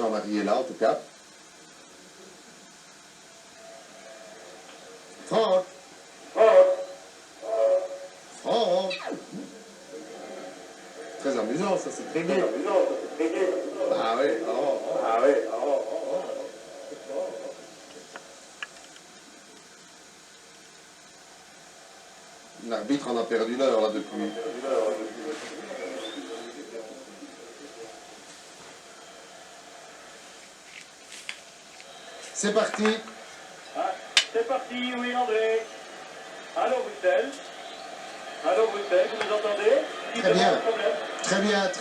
Jean-Marie est là, en tout cas. Franck! Franck! Très amusant, ça, c'est très gai. Ah oui, L'arbitre en a perdu l'heure, là, depuis. C'est parti. Ah, c'est parti, oui, André. Allô, Bruxelles. Allô, Bruxelles, vous nous entendez? Très bien. Très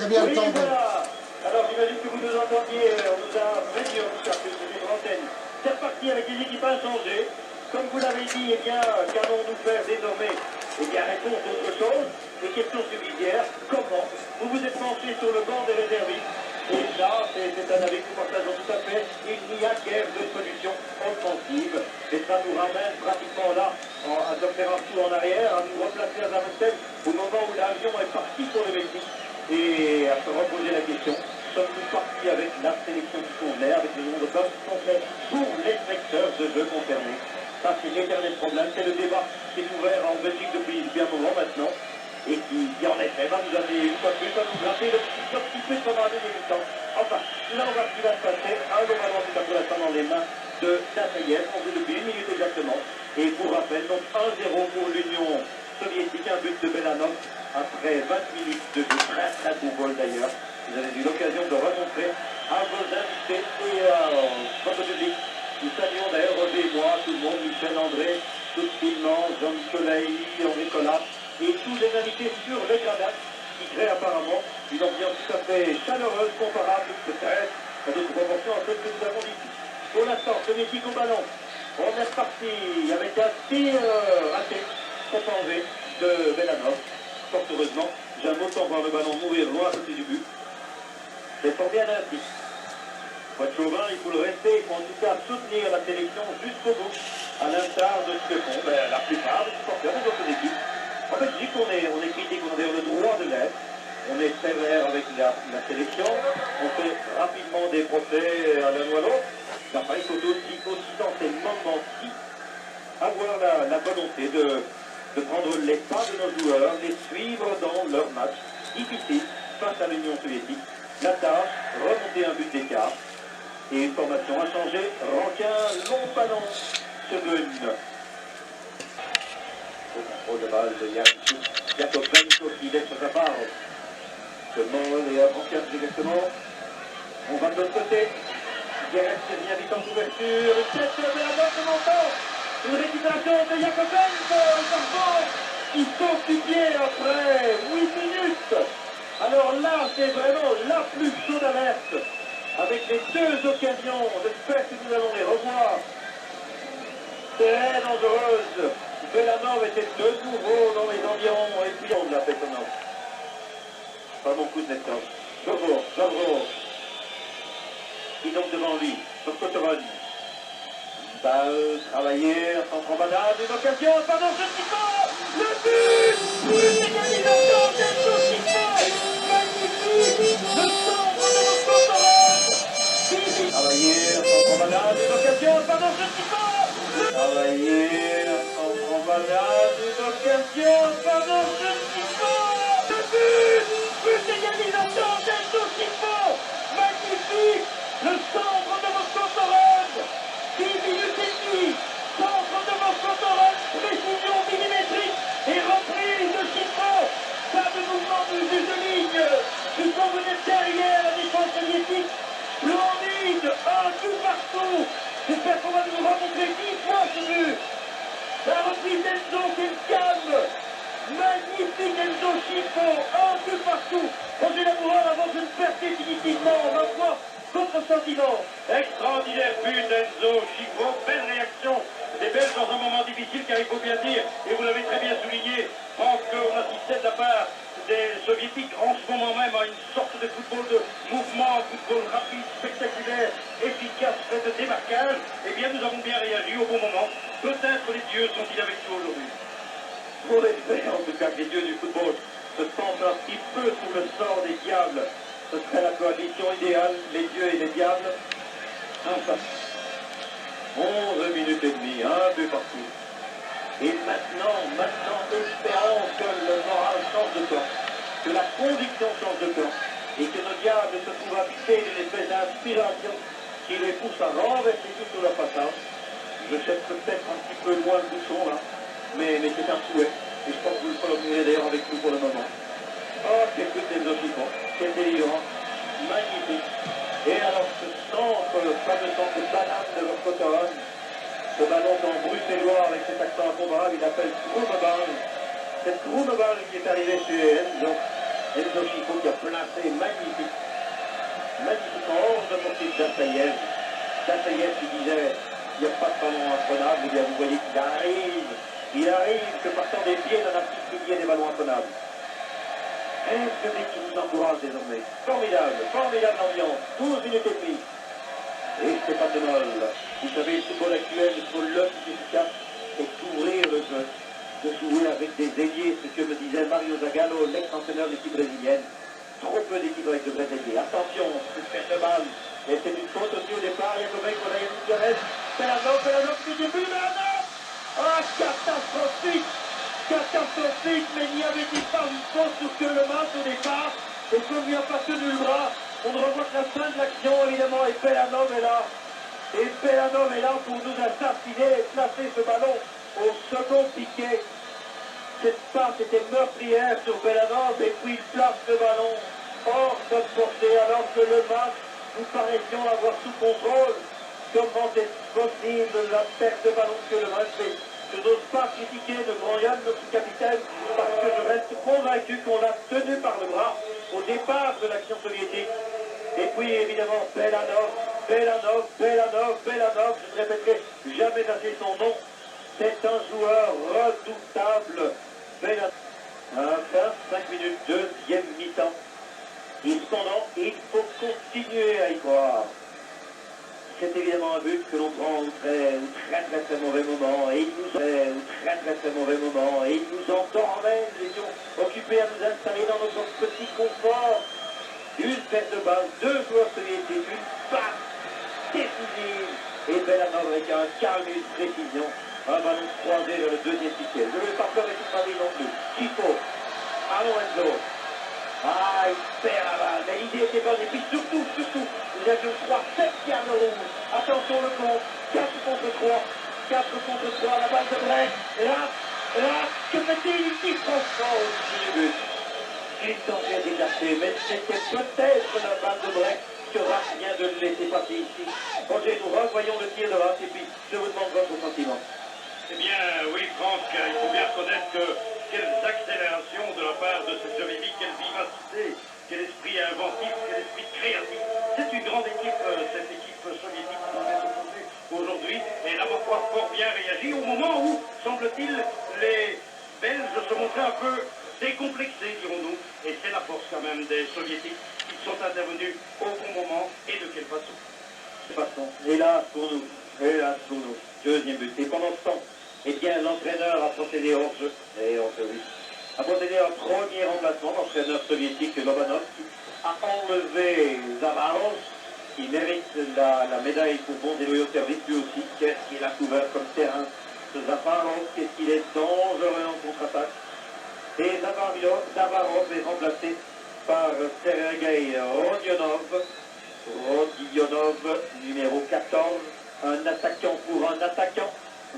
bien, oui, le temps. Voilà. Alors, j'imagine que vous nous entendiez. On nous a prévenu, en tout cas, que c'était une antenne. C'est reparti avec les équipes inchangées. Comme vous l'avez dit, eh bien, qu'allons-nous faire désormais? Eh bien, réponse autre chose. Les questions subsidiaires. Comment? Vous vous êtes penché sur le banc des réservistes. Et là, c'est un avis que nous partageons tout à fait. Il n'y a guère de solution offensive. Et ça nous ramène pratiquement là, à faire un tour en arrière, à nous replacer à Zaventem au moment où l'avion est parti pour le Mexique. Et à se reposer la question, sommes-nous partis avec la sélection qui convenait, avec le nombre d'hommes complet pour les secteurs de jeu concernés? Ça, c'est l'éternel problème. C'est le débat qui est ouvert en Belgique depuis bien moment maintenant. Et qui en effet, va nous amener une fois de plus à nous gratter le petit peu pendant la deuxième mi-temps. Enfin, nous allons voir ce qui va se passer. Un long ballon tout à pour l'instant dans les mains de Saint-Sayed. On joue depuis 1 minute exactement. Et pour rappel, donc 1-0 pour l'Union soviétique, un but de Belanov après 20 minutes de jeu. Très beau bol d'ailleurs. Vous avez eu l'occasion de remontrer à vos invités et à votre public. Nous saluons d'ailleurs Roger et moi, tout le monde, Michel, André, tout finement, Jean-Michel Laï, Henri Collat, et tous les invités sur le gradin, qui créent apparemment une ambiance tout à fait chaleureuse, comparable peut-être à d'autres proportions à celles que nous avons ici. Pour l'instant, ce Mexique au ballon. On est reparti avec un tir raté, trop enlevé de Belanov. Fort heureusement, j'aime autant voir le ballon mourir loin à côté du but. C'est fort bien ainsi. Pas de chauvin, il faut le rester, il faut en tout cas soutenir la sélection jusqu'au bout, à l'instar de ce que font la plupart des supporters des autres équipes. En Belgique, on est critique, on a le droit de l'être, on est sévère avec la sélection, on fait rapidement des procès à l'un ou à l'autre, mais enfin, il faut aussi dans ces moments-ci avoir la volonté de prendre les pas de nos joueurs, les suivre dans leur match difficile face à l'Union soviétique. La tâche, remonter un but d'écart. Et une formation a changé. Rankin, long ballon, Segun. Au contrôle de balle de Jakob Benko qui laisse sa part. Seulement, et Rankin directement. On va de l'autre côté. Guéret vient vite en couverture. Une tête de la bonne de Montant. Une récupération de Jakob Benko. Il sauve du pied après 8 minutes. Alors là, c'est vraiment la plus chaude alerte. Avec les deux occasions, j'espère que nous allons les revoir. Très dangereuse. Belanov était de nouveau dans les environs et puis on l'a fait maintenant. Pas bon coup de naissance. Javro. Qui donc devant lui, sur Cotoron. Balle, travailler, centre en balade, une occasion, pardon, je ne sais pas. Le but. Une égalisation, magnifique. Le centre de notre Cotoron. Travailler, centre en balade, une occasion, pardon, je ne sais pas. Travailler, centre en balade, une occasion, pardon, je ne sais pas. Le but d'égalisation, magnifique. Le centre de notre Cotoron. 10 minutes et demie, centre de Moscow-Torres, précision millimétrique et reprise de Chiffon. Pas de mouvement de ligne, il faut venir derrière la défense soviétique. Splendide, un tout partout. J'espère qu'on va nous remontrer 10 fois ce but. La reprise d'Enzo, quel calme. Magnifique Enzo Chiffon, un tout partout. Roger Lamoureur avant de le faire définitivement, ma foi. Votre sentiment. Extraordinaire but d'Enzo Chiffon, belle réaction des Belges dans un moment difficile car il faut bien dire, et vous l'avez très bien souligné, Franck, qu'on assistait de la part des soviétiques en ce moment même à une sorte de football de mouvement, football rapide, spectaculaire, efficace, fait de démarquage. Eh bien nous avons bien réagi au bon moment. Peut-être les dieux sont-ils avec nous aujourd'hui. Pour espérer en tout cas que les dieux du football se penchent un petit peu sous le sort des diables Ce serait la coalition idéale, les dieux et les diables. Enfin, 11 minutes et demie, un but partout. Et maintenant, espérons que le moral change de camp, que la conviction change de camp, et que nos diables se trouvent habités d'une espèce d'inspiration qui les pousse à renverser tout sur leur passage. Je cherche peut-être un petit peu loin le bouchon là, mais c'est un souhait, et je pense que vous le prolongerez d'ailleurs avec nous pour le moment. Oh, quel but d'Enzo, quel délirant, magnifique. Et alors ce centre, le fameux centre de banane de votre Coton, ce ballon en bruxellois avec cet accent incomparable, il appelle Kroumebal. C'est Kroumebal qui est arrivé chez Enzo Chico qui a placé magnifique en hors de portée d'Assaïev. D'Assaïev qui disait il n'y a pas de ballon imprenable, et bien vous voyez qu'il arrive que partant des pieds d'un artiste il y ait des ballons imprenables. Est-ce que c'est qui nous encourage désormais? Formidable ambiance, 12 minutes et demie. Et Stéphane de Moll, vous savez, le football actuel, le football le plus efficace, c'est d'ouvrir le jeu, de jouer avec des ailiers, ce que me disait Mario Zagallo, l'ex-entraîneur de l'équipe brésilienne. Trop peu d'équipes avec de vrais ailiers. Attention, c'est perte de balle. Et c'est une faute aussi au départ, il y a Kovac, Gutiérrez, Pelano, qui début, Pelano! Ah, catastrophique, mais il n'y avait pas une faute sur que le match au départ, et comme il n'y a pas tenu le bras, on ne revoit que la fin de l'action, évidemment, et Pelano est là. Et Pelano est là pour nous assassiner et placer ce ballon au second piqué. Cette passe était meurtrière sur Pelano, et puis il place le ballon hors de portée, alors que le match, nous paraissions avoir sous contrôle. Comment est possible la perte de ballon que le match fait? Je n'ose pas critiquer le grand Yann, notre capitaine, parce que je reste convaincu qu'on l'a tenu par le bras au départ de l'action soviétique. Et puis évidemment, Belanov, je ne répéterai jamais assez son nom. C'est un joueur redoutable. Belanov. Enfin, 5 minutes, deuxième mi-temps. Et cependant, il faut continuer à y croire. C'est évidemment un but que l'on prend au très mauvais moment, et il nous endormait, nous étions occupés à nous installer dans notre petit confort. Une perte de balle, deux joueurs soviétiques, une passe décisive, et Belanov avec un calme et une précision, un ballon croisé vers le deuxième piquet. Je ne vais pas pleurer toute ma vie non plus. Chico, allons Enzo. Ah, il perd la balle, mais l'idée était bonne, et puis surtout, nous avions 3-7 cartes rouges. Attention le compte, 4 contre 3, la balle de Brecht, et là, que fait-il? Il franchement au-dessus du but. Il tentait d'écarter, mais c'était peut-être la balle de Brecht que Raff vient de le laisser passer ici. Roger, nous revoyons le tir de Raff, et puis je vous demande votre sentiment. Eh bien, oui, Franck, il faut bien reconnaître que quelles accélérations de la part de ce Soviétique, quelle vivacité, quel esprit inventif, quel esprit créatif. C'est une grande équipe, cette équipe soviétique qui nous est opposée aujourd'hui. Et là, ma foi, fort bien réagi au moment où, semble-t-il, les Belges se montraient un peu décomplexés, dirons-nous. Et c'est la force quand même des Soviétiques qui sont intervenus au bon moment. Et de quelle façon? Hélas pour nous. Deuxième but. Et pendant ce temps, eh bien, l'entraîneur a procédé hors jeu. A procédé à un premier remplacement, l'entraîneur soviétique Lobanov, qui a enlevé Zavarov, qui mérite la médaille pour bon déloyaux service, lui aussi. Qu'est-ce qu'il a couvert comme terrain? Ce Zavarov, qu'est-ce qu'il est dangereux en contre-attaque. Et Zavarov est remplacé par Sergei Rodionov, numéro 14, un attaquant pour un attaquant.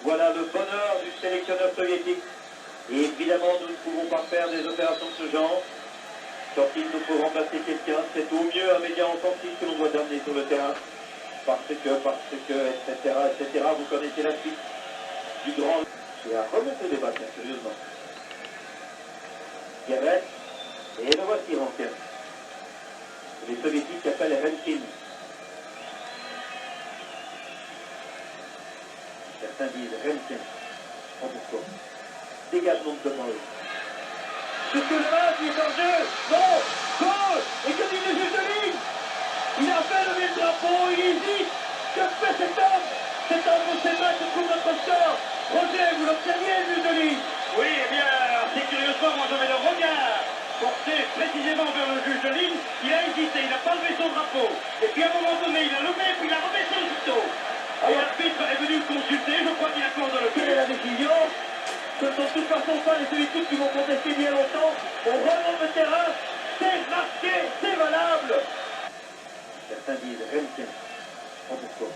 Voilà le bonheur du sélectionneur soviétique. Et évidemment, nous ne pouvons pas faire des opérations de ce genre. Quand il nous faut remplacer quelqu'un, c'est au mieux un média offensif que l'on doit amener sur le terrain. Parce que, etc. Vous connaissez la suite du grand... Et à remonter les battes, sérieusement. Gavret, et le voici Rankin. Les soviétiques appellent Renkin. Certains disent Renkin. En pourquoi? Dégagement de Paul. Sur que le match, il est en jeu. Non, goal. Et que dit le juge de ligne? Il a fait lever le drapeau, il hésite. Que fait cet homme? Cet homme de ses mains se trouve notre sort. Roger, vous l'observiez, le juge de ligne? Oui, eh bien, assez curieusement, moi j'avais le regard porté précisément vers le juge de ligne. Il a hésité, il n'a pas levé son drapeau. Et puis à un moment donné, il a levé, puis il a rebaissé aussitôt. Et l'arbitre est venu le consulter, je crois qu'il accorde le Quelle est la décision? Ce sont de toute façon pas les solitudes qui vont contester bien longtemps. On remonte le terrain, c'est marqué, c'est valable. Certains disent Remken, en pourquoi?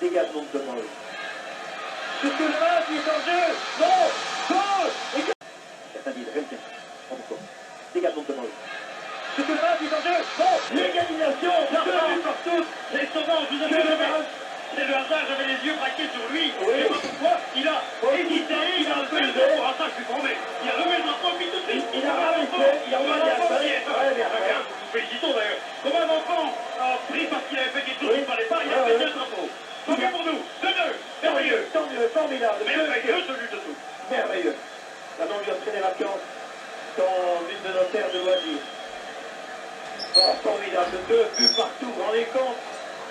Dégagement de Paul. Sur que le match qui est en jeu. Non, goal. Certains disent Remken, en pourquoi? Dégagement de Paul. Sur que le match qui est en jeu. Non, l'égalisation, deux partout. C'est sauvant, je vous assure. C'est le hasard, j'avais les yeux braqués sur lui. Oui. Je sais pas pourquoi. Il a hésité, il a levé le drapeau. Ah, ça, je suis promets. Il a levé le drapeau, puis tout de suite. Il a ramassé, il a Comme un ramassé. enfant qui est Ouais, bien fait. Nous félicitons d'ailleurs. Comme un enfant pris parce qu'il avait fait quelque chose qu'il ne fallait pas, il a fait deux drapeaux. Tant mieux pour nous. 2-2. Merveilleux. Tant mieux, formidable. Merveilleux, celui de tout. Merveilleux. Maintenant, on lui a pris les vacances dans une de nos terres de loisirs. Oh, formidable. 2 buts partout. Vous vous rendez compte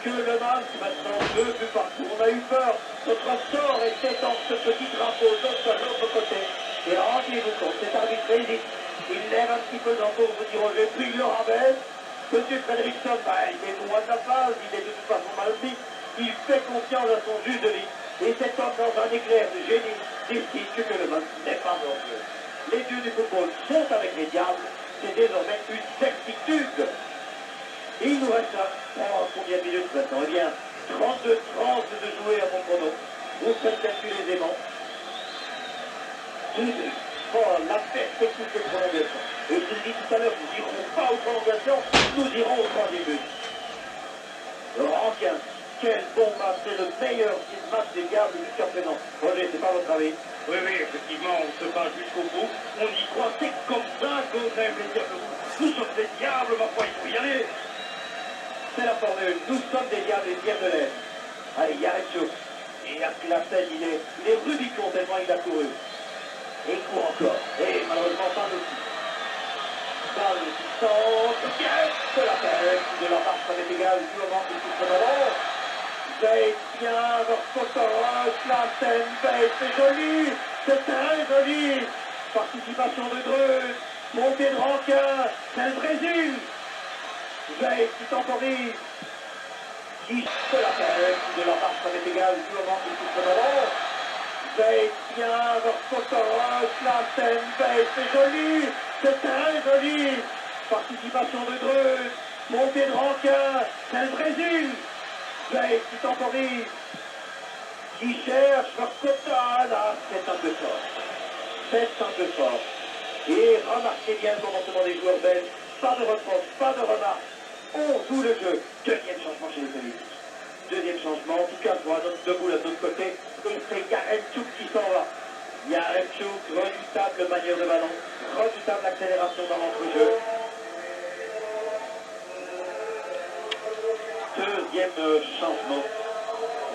que le match, maintenant, 2 buts partout. On a eu peur. Notre sort était dans ce petit drapeau, de l'autre côté. Et rendez-vous compte, cet arbitre hésite. Il lève un petit peu le drapeau pour vous dire Roger, puis il le rabaisse. Monsieur Fredrickson, il est loin de la phase, il est de toute façon mal pris. Il fait confiance à son juge de ligne. Et cet homme, dans un éclair de génie, décide que le match n'est pas en jeu. Les dieux du football sont avec les diables. C'est désormais une certitude. Et il nous reste là, combien de minutes maintenant? Eh bien, 32-30 de jouer à mon chrono. Vous faites calculer aisément. Oh, la perspective de prolongation. Et je vous le dis tout à l'heure, nous n'irons pas aux prolongations, nous irons au troisième but. Rankin, quel bon match, c'est le meilleur match des Diables jusqu'à présent. Roger, c'est pas votre avis? Oui, effectivement, on se bat jusqu'au bout. On y croit, c'est comme ça qu'on aime les diables. Nous sommes des diables, ma foi, il faut y aller. C'est la formule. Nous sommes des diables et Pierre de l'air. Allez, Yaretchuk. Et la scène, il est Rubicon tellement il a couru. Et il court encore. Et malheureusement, pas aussi. Balle qui centre. Bien de la tête. De la marche, ça est égal. Du moment qu'il touche le ballon. Bate bien, Verskotoros, la scène, Bate, c'est joli. C'est très joli. Participation de Dreux. Montée de Rankin. C'est le Brésil. Bate qui temporise. Qui de la tête. De la marche, ça est égal. Du moment qu'il touche le ballon. Bate bien, Verskotoros, la scène, Bate, c'est joli. C'est très joli. Participation de Dreux. Montée de Rankin. C'est le Brésil. Bate qui temporise. Qui cherche Verskotoros. Là, c'est un peu fort. C'est un peu fort. Et remarquez bien le comportement des joueurs belges. Pas de reproche, pas de remarque. On joue le jeu. Deuxième changement chez les Philippines. Deuxième changement, en tout cas, pour un autre debout, de l'autre côté, et c'est Yaretchuk qui s'en va. Yaretchuk, redoutable manière de ballon, redoutable accélération dans l'entrejeu. Deuxième changement,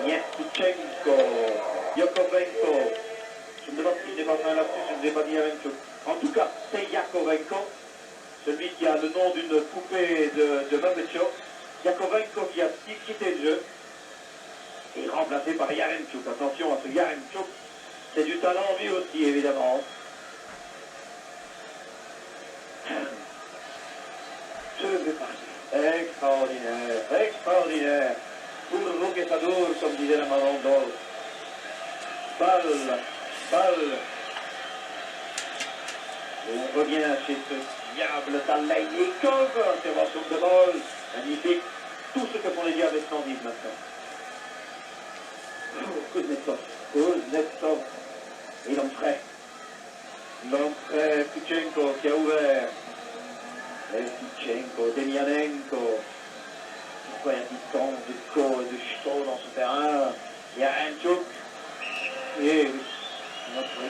Yaretchenko, Yakovenko. Je me demande si je n'ai pas fait un lapsus, je ne l'ai pas dit Yaretchuk. En tout cas, c'est Yakovenko, celui qui a le nom d'une poupée de Mabetchuk. Yakovenko qui a quitté le jeu. Et remplacé par Yaretchuk. Attention à ce Yaretchuk, c'est du talent lui aussi évidemment. Je vais partir. Extraordinaire, extraordinaire. Pour Roquetador, comme disait la maman d'Or. Balle, balle. Et on revient chez ce diable Talaïnikov. Intervention de balle, magnifique. Tout ce que font les diables est splendide maintenant. Kuznetsov. Et l'entrée. L'entrée, Kuchenko qui a ouvert. Et Kuchenko, Demianenko. Pourquoi il y a du temps, de co et de chaud dans ce terrain? Il y a un choc. Et notre